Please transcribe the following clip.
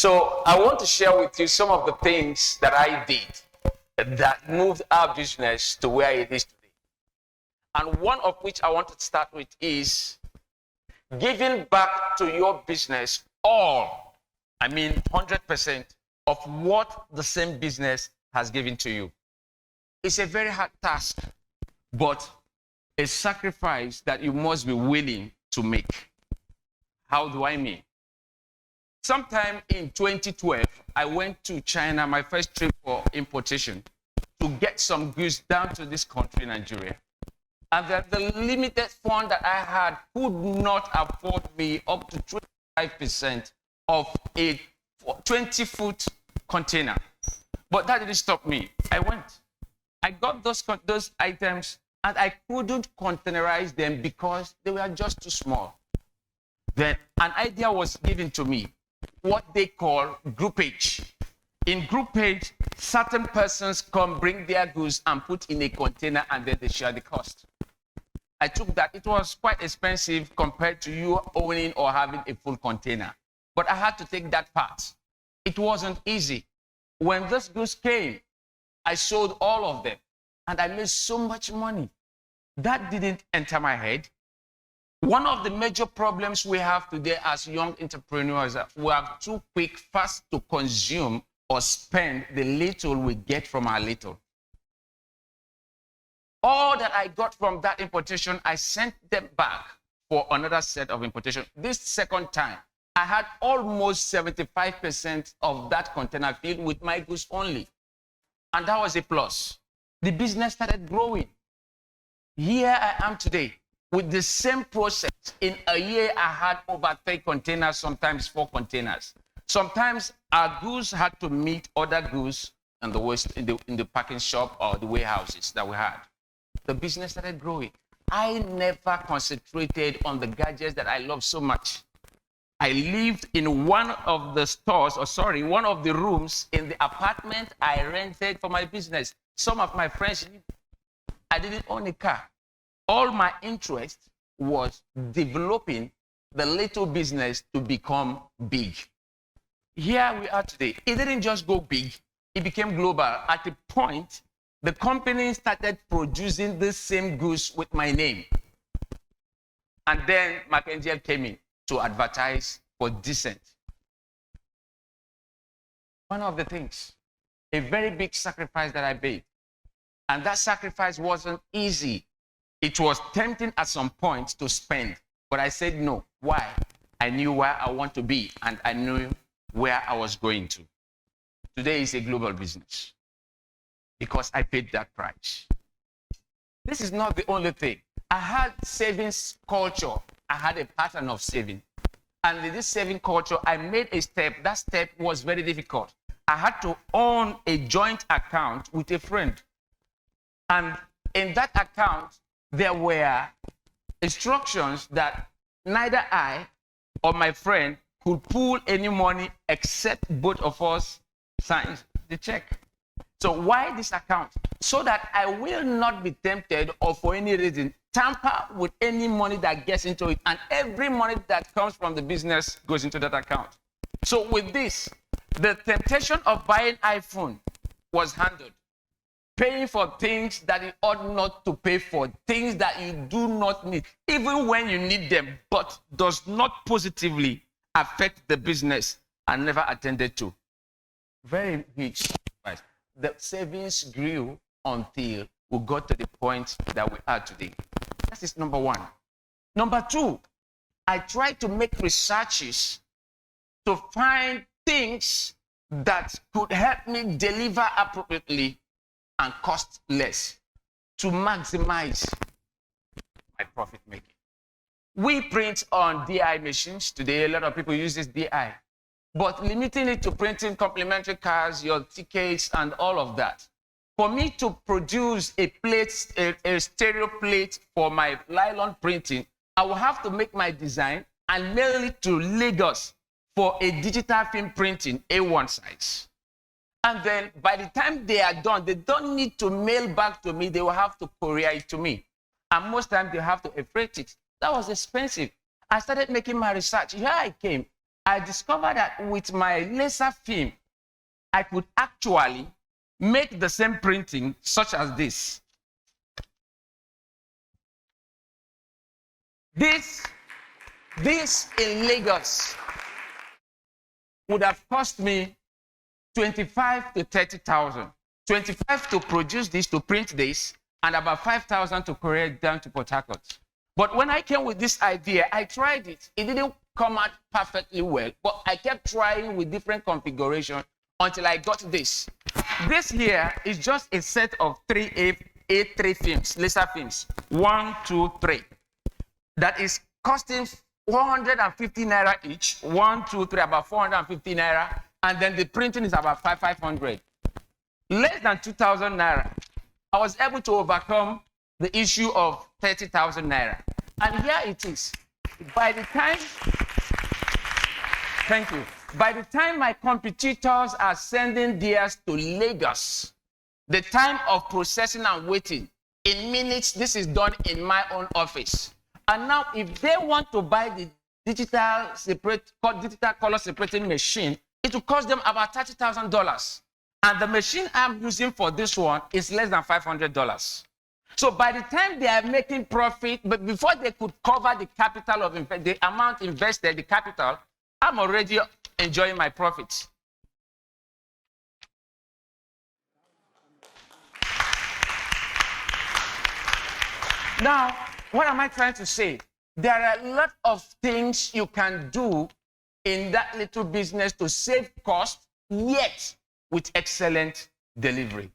So I want to share with you some of the things that I did that moved our business to where it is today. And one of which I want to start with is giving back to your business 100% of what the same business has given to you. It's a very hard task, but a sacrifice that you must be willing to make. How do I mean? Sometime in 2012, I went to China, my first trip for importation, to get some goods down to this country, Nigeria. And that the limited fund that I had could not afford me up to 25% of a 20-foot container. But that didn't stop me. I went. I got those items, and I couldn't containerize them because they were just too small. Then an idea was given to me, what they call groupage. In groupage, certain persons come bring their goods and put in a container, and then they share the cost. I took that. It was quite expensive compared to you owning or having a full container. But I had to take that part. It wasn't easy. When those goods came, I sold all of them, and I made so much money. That didn't enter my head. One of the major problems we have today as young entrepreneurs, we are too quick, fast to consume or spend the little we get from our little. All that I got from that importation, I sent them back for another set of importation. This second time, I had almost 75% of that container filled with my goods only. And that was a plus. The business started growing. Here I am today with the same process. In a year, I had over 3 containers, sometimes 4 containers. Sometimes our goods had to meet other goods in the packing shop or the warehouses that we had. The business started growing. I never concentrated on the gadgets that I love so much. I lived in one of the rooms in the apartment I rented for my business. Some of my friends, I didn't own a car. All my interest was developing the little business to become big. Here we are today. It didn't just go big, it became global. At a point, the company started producing the same goods with my name. And then McAngel came in to advertise for Decent. One of the things, a very big sacrifice that I made. And that sacrifice wasn't easy. It was tempting at some point to spend, but I said no. Why? I knew where I want to be, and I knew where I was going to. Today is a global business because I paid that price. This is not the only thing. I had savings culture. I had a pattern of saving. And in this saving culture, I made a step. That step was very difficult. I had to own a joint account with a friend. And in that account, there were instructions that neither I or my friend could pull any money except both of us sign the check. So why this account? So that I will not be tempted or for any reason tamper with any money that gets into it. And every money that comes from the business goes into that account. So with this, the temptation of buying iPhone was handled. Paying for things that you ought not to pay for, things that you do not need, even when you need them, but does not positively affect the business, and never attended to. Very huge sacrifice. The savings grew until we got to the point that we are today. That is number one. Number two, I tried to make researches to find things that could help me deliver appropriately and cost less to maximize my profit making. We print on DI machines today. A lot of people use this DI, but limiting it to printing complimentary cards, your tickets, and all of that. For me to produce a plate, a stereo plate for my nylon printing, I will have to make my design and mail it to Lagos for a digital film printing, A1 size. And then by the time they are done, they don't need to mail back to me. They will have to courier it to me. And most times they have to freight it. That was expensive. I started making my research. Here I came. I discovered that with my laser film, I could actually make the same printing such as this. This in Lagos would have cost me 25 to 30,000. 25 to produce this, to print this, and about 5,000 to courier it down to Port Harcourt. But when I came with this idea, I tried it. It didn't come out perfectly well, but I kept trying with different configurations until I got this. This here is just a set of three A3 films, laser films. 1, 2, 3. That is costing 150 naira each. 1, 2, 3, about 450 naira. And then the printing is about 500. Less than 2,000 naira. I was able to overcome the issue of 30,000 naira. And here it is. By the time, thank you. By the time my competitors are sending theirs to Lagos, the time of processing and waiting, in minutes, this is done in my own office. And now, if they want to buy the digital color separating machine, it will cost them about $30,000. And the machine I'm using for this one is less than $500. So by the time they are making profit, but before they could cover the capital of the amount invested, the capital, I'm already enjoying my profits. Now, what am I trying to say? There are a lot of things you can do in that little business to save cost, yet with excellent delivery.